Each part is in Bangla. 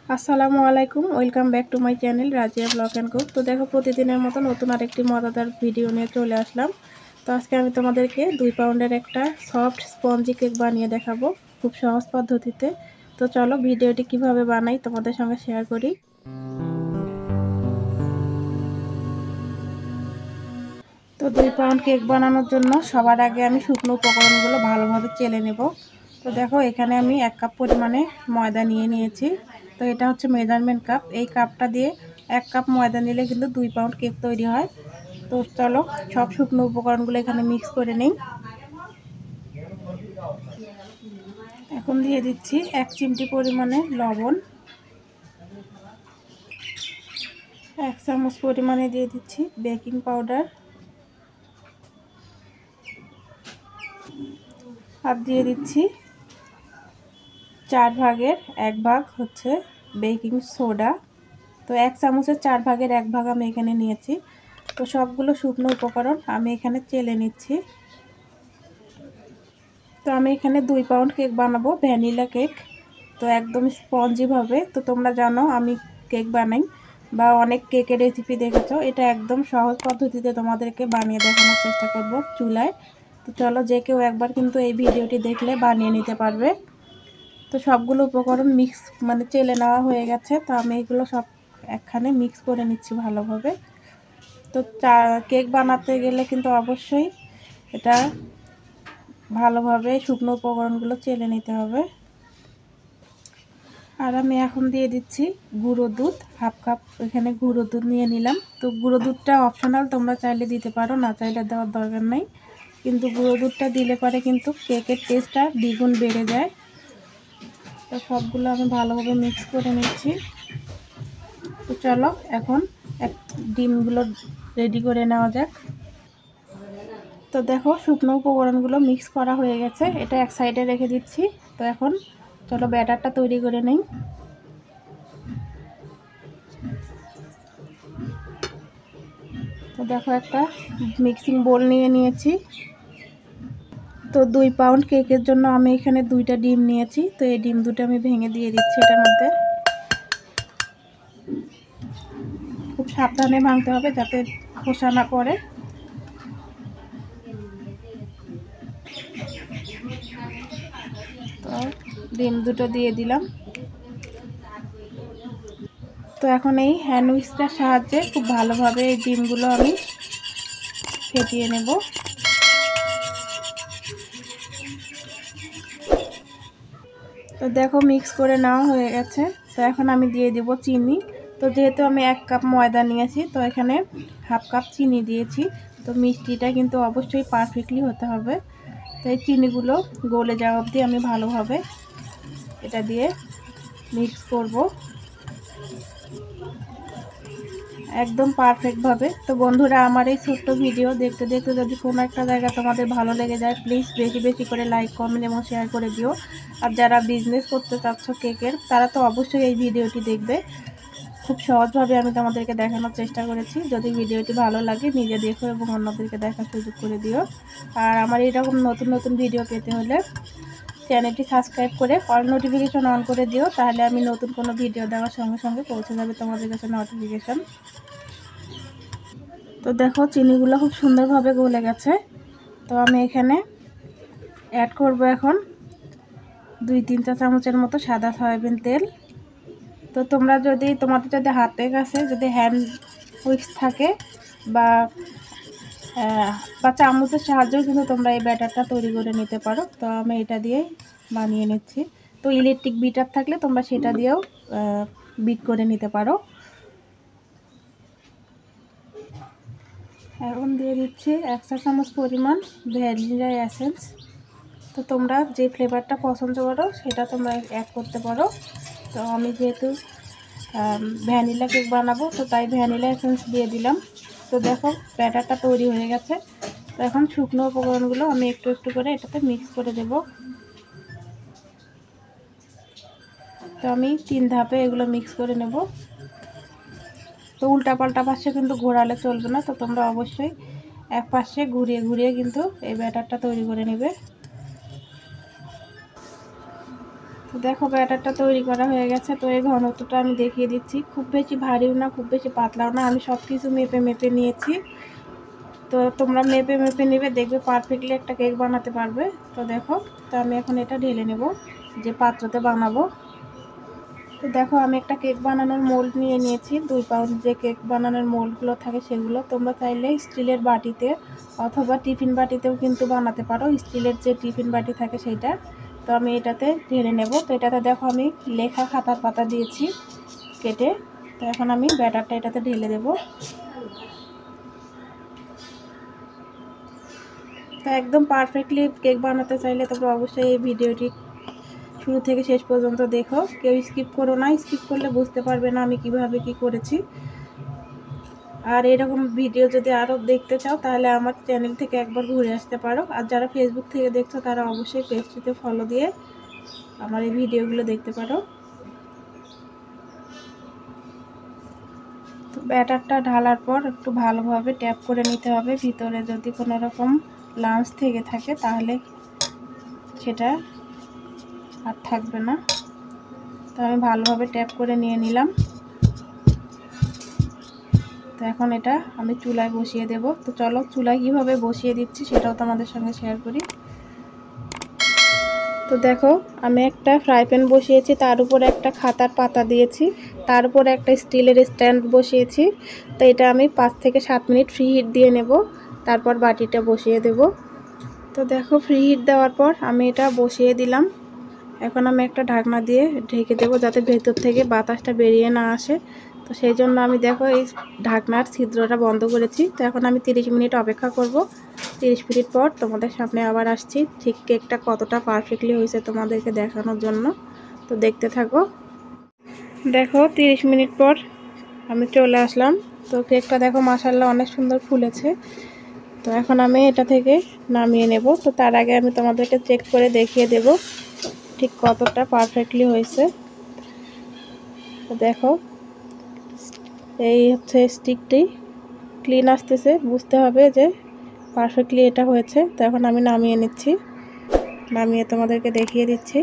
আসসালামু আলাইকুম, welcome back to my channel Razia blog and cook. তো দেখো, প্রতিদিনের মতো নতুন আরেকটি মজাদার ভিডিও নিয়ে চলে আসলাম। তো আজকে আমি তোমাদেরকে 2 পাউন্ডের একটা সফট স্পঞ্জি কেক বানিয়ে দেখাবো খুব সহজ পদ্ধতিতে। তো চলো ভিডিওটি কিভাবে বানাই তোমাদের সঙ্গে শেয়ার করি। তো 2 পাউন্ড কেক বানানোর জন্য সবার আগে আমি শুকনো উপকরণগুলো ভালোভাবে চেলে নেব। তো দেখো, এখানে আমি 1 কাপ পরিমাণে ময়দা নিয়েছি। তো এটা হচ্ছে মেজারমেন্ট কাপ। এই কাপটা দিয়ে 1 কাপ ময়দা নিলে কিন্তু 2 পাউন্ড কেক তৈরি হয়। তো চলো সব শুকনো উপকরণগুলো এখানে মিক্স করে নিই। এখন দিয়ে দিচ্ছি 1 চিমটি পরিমাণে লবণ, 1 চামচ পরিমাণে দিয়ে দিচ্ছি বেকিং পাউডার, আর দিয়ে দিচ্ছি 4 ভাগের 1 ভাগ হচ্ছে বেকিং সোডা। তো 1 চামচের 4 ভাগের 1 ভাগ আমি এখানে নিয়েছি। তো সবগুলো শুকনো উপকরণ আমি এখানে চেলে নিচ্ছি। তো আমি এখানে 2 পাউন্ড কেক বানাবো, ভ্যানিলা কেক। তো একদম স্পঞ্জি ভাবে। তো তোমরা জানো আমি কেক বানাই বা অনেক কেকের রেসিপি দেখেছো, এটা একদম সহজ পদ্ধতিতে তোমাদেরকে বানিয়ে দেখানোর চেষ্টা করব চুলায়। তো চলো, যে কেউ একবার কিন্তু এই ভিডিওটি দেখলে বানিয়ে নিতে পারবে। তো সবগুলো উপকরণ মিক্স চেলে নেওয়া হয়ে গেছে। তো আমি এগুলো সব একখানে মিক্স করে নিচ্ছি ভালোভাবে। তো কেক বানাতে গেলে কিন্তু অবশ্যই এটা ভালোভাবে শুকনো উপকরণগুলো চেলে নিতে হবে। আর আমি এখন দিয়ে দিচ্ছি গুঁড়ো দুধ, 1/2 কাপ এখানে গুঁড়ো দুধ নিয়ে নিলাম। তো গুঁড়ো দুধটা অপশনাল, তোমরা চাইলে দিতে পারো, না চাইলে দেওয়ার দরকার নেই। কিন্তু গুঁড়ো দুধটা দিলে পরে কিন্তু কেকের টেস্টটা দ্বিগুণ বেড়ে যায়। তো সবগুলো আমি ভালোভাবে মিক্স করে নিচ্ছি। তো চলো এখন ডিমগুলো রেডি করে নেওয়া যাক। তো দেখো, শুকনো উপকরণগুলো মিক্স করা হয়ে গেছে, এটা এক সাইডে রেখে দিচ্ছি। তো এখন চলো ব্যাটারটা তৈরি করে নেই। তো দেখো, একটা মিক্সিং বোল নিয়েছি। তো 2 পাউন্ড কেকের জন্য আমি এখানে 2টা ডিম নিয়েছি। তো এই ডিম দুটো আমি ভেঙে দিয়ে দিচ্ছি এটার মধ্যে। খুব সাবধানে ভাঙতে হবে যাতে খোসা না পড়ে। তো ডিম দুটো দিয়ে দিলাম। তো এখন এই হ্যান্ড উইস্কের সাহায্যে খুব ভালোভাবে এই ডিমগুলো আমি ফেটিয়ে নেব। তো দেখো, মিক্স করে নেওয়া হয়ে গেছে। তো এখন আমি দিয়ে দেব চিনি। তো যেহেতু আমি 1 কাপ ময়দা নিয়েছি, তো এখানে 1/2 কাপ চিনি দিয়েছি। তো মিষ্টিটা কিন্তু অবশ্যই পারফেক্টলি হতে হবে। তো এই চিনিগুলো গলে যাওয়া অবধি আমি ভালোভাবে এটা দিয়ে মিক্স করব একদম পারফেক্টভাবে। তো বন্ধুরা, আমার এই ছোট্ট ভিডিও দেখতে দেখতে যদি কোনো একটা জায়গা তোমাদের ভালো লেগে যায়, প্লিজ বেশি বেশি করে লাইক, কমেন্ট এবং শেয়ার করে দিও। আর যারা বিজনেস করতে চাচ্ছ কেকের, তারা তো অবশ্যই এই ভিডিওটি দেখবে। খুব সহজভাবে আমি তোমাদেরকে দেখানোর চেষ্টা করেছি। যদি ভিডিওটি ভালো লাগে, নিজে দেখো এবং অন্যদেরকে দেখার সুযোগ করে দিও। আর আমার এরকম নতুন নতুন ভিডিও পেতে হলে চ্যানেলটি সাবস্ক্রাইব করে অল নোটিফিকেশন অন করে দিও, তাহলে আমি নতুন কোনো ভিডিও দেওয়ার সঙ্গে সঙ্গে পৌঁছে যাবে তোমাদের কাছে নোটিফিকেশন। তো দেখো, চিনিগুলো খুব সুন্দরভাবে গলে গেছে। তো আমি এখানে অ্যাড করব এখন 2-3 চা চামচের মতো সাদা সয়াবিন তেল। তো তোমাদের যদি হাতের কাছে যদি হ্যান্ড উইক্স থাকে বা চামচের সাহায্যেও কিন্তু তোমরা এই ব্যাটারটা তৈরি করে নিতে পারো। তো আমি এটা দিয়েই বানিয়ে নিচ্ছি। তো ইলেকট্রিক বিটার থাকলে তোমরা সেটা দিয়েও বিট করে নিতে পারো। এখন দিয়ে দিচ্ছি 1 চা চামচ পরিমাণ ভ্যানিলা এসেন্স। তো তোমরা যে ফ্লেভারটা পছন্দ করো সেটা তোমরা অ্যাড করতে পারো। তো আমি যেহেতু ভ্যানিলা কেক বানাবো, তো তাই ভ্যানিলা এসেন্স দিয়ে দিলাম। তো দেখো, ব্যাটারটা তৈরি হয়ে গেছে। তো এখন শুকনো উপকরণগুলো আমি একটু একটু করে এটাতে মিক্স করে দেব। তো আমি 3 ধাপে এগুলো মিক্স করে নেব। তো উল্টা পাল্টা পাশে কিন্তু ঘোরালে চলবে না। তো তোমরা অবশ্যই এক পাশে ঘুরিয়ে ঘুরিয়ে কিন্তু এই ব্যাটারটা তৈরি করে নেবে। তো দেখো ব্যাটারটা তৈরি করা হয়ে গেছে। তো এই ঘনত্বটা আমি দেখিয়ে দিচ্ছি, খুব বেশি ভারীও না খুব বেশি পাতলাও না, আমি সব কিছু মেপে মেপে নিয়েছি। তো তোমরা মেপে মেপে নেবে, দেখবে পারফেক্টলি একটা কেক বানাতে পারবে। তো দেখো, তো আমি এখন এটা ঢেলে নেব যে পাত্রতে বানাবো। তো দেখো আমি একটা কেক বানানোর মোল্ড নিয়ে নিয়েছি, 2 পাউন্ড যে কেক বানানোর মোল্ডগুলো থাকে সেগুলো। তোমরা চাইলে স্টিলের বাটিতে অথবা টিফিন বাটিতেও কিন্তু বানাতে পারো, স্টিলের যে টিফিন বাটি থাকে সেইটা। তো আমি এটাতে ঢেলে নেব। তো এটাতে দেখো আমি লেখা খাতার পাতা দিয়েছি কেটে। তো এখন আমি ব্যাটারটা এটাতে ঢেলে দেব। তো একদম পারফেক্টলি কেক বানাতে চাইলে তোমরা অবশ্যই এই ভিডিওটি শুরু থেকে শেষ পর্যন্ত দেখো, কেউ স্কিপ করো না, স্কিপ করলে বুঝতে পারবে না আমি কিভাবে কি করেছি। আর এরকম ভিডিও যদি আরও দেখতে চাও তাহলে আমার চ্যানেল থেকে একবার ঘুরে আসতে পারো। আর যারা ফেসবুক থেকে দেখছো তারা অবশ্যই পেজটিতে ফলো দিয়ে আমার এই ভিডিওগুলো দেখতে পারো। তো ব্যাটারটা ঢালার পর একটু ভালোভাবে ট্যাপ করে নিতে হবে, ভিতরে যদি কোনো রকম লাঞ্চ থেকে থাকে তাহলে সেটা আর থাকবে না। তো আমি ভালোভাবে ট্যাপ করে নিয়ে নিলাম। তো এখন এটা আমি চুলায় বসিয়ে দেব। তো চলো চুলায় কীভাবে বসিয়ে দিচ্ছি সেটাও তোমাদের সঙ্গে শেয়ার করি। তো দেখো আমি একটা ফ্রাই প্যান বসিয়েছি, তার উপরে একটা খাতার পাতা দিয়েছি, তার উপরে একটা স্টিলের স্ট্যান্ড বসিয়েছি। তো এটা আমি 5 থেকে 7 মিনিট ফ্রি হিট দিয়ে নেব, তারপর বাটিটা বসিয়ে দেব। তো দেখো ফ্রি হিট দেওয়ার পর আমি এটা বসিয়ে দিলাম। এখন আমি একটা ঢাকনা দিয়ে ঢেকে দেবো যাতে ভেতর থেকে বাতাসটা বেরিয়ে না আসে। তো সেই জন্য আমি দেখো এই ঢাকনার ছিদ্রটা বন্ধ করেছি। তো এখন আমি 30 মিনিট অপেক্ষা করব। 30 মিনিট পর তোমাদের সামনে আবার আসছি, ঠিক কেকটা কতটা পারফেক্টলি হয়েছে তোমাদেরকে দেখানোর জন্য। তো দেখতে থাকো। দেখো 30 মিনিট পর আমি চলে আসলাম। তো কেকটা দেখো মাশাআল্লাহ অনেক সুন্দর ফুলেছে। তো এখন আমি এটা থেকে নামিয়ে নেব। তো তার আগে আমি তোমাদেরকে চেক করে দেখিয়ে দেব ঠিক কতটা পারফেক্টলি হয়েছে। তো দেখো এই হচ্ছে স্টিকটি ক্লিন আসতেছে, বুঝতে হবে যে পারফেক্টলি এটা হয়েছে। তো এখন আমি নামিয়ে নিচ্ছি, নামিয়ে তোমাদেরকে দেখিয়ে দিচ্ছি।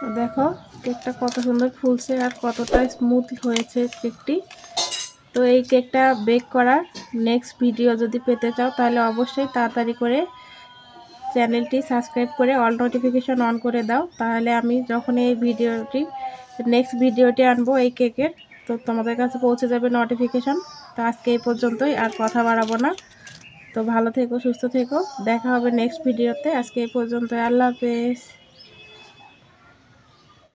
তো দেখো কেকটা কত সুন্দর ফুলছে আর কতটা স্মুথ হয়েছে কেকটি। তো এই কেকটা বেক করার নেক্সট ভিডিও যদি পেতে চাও তাহলে অবশ্যই তাড়াতাড়ি করে চ্যানেলটি সাবস্ক্রাইব করে অল নোটিফিকেশন অন করে দাও, তাহলে আমি যখন এই নেক্সট ভিডিওটি আনবো এই কেকের, তো তোমাদের কাছে পৌঁছে যাবে নোটিফিকেশন। তো আজকে এই পর্যন্তই, আর কথা বাড়াবো না। তো ভালো থেকো, সুস্থ থেকো, দেখা হবে নেক্সট ভিডিওতে। আজকে এই পর্যন্ত, আল্লাহ হাফেজ।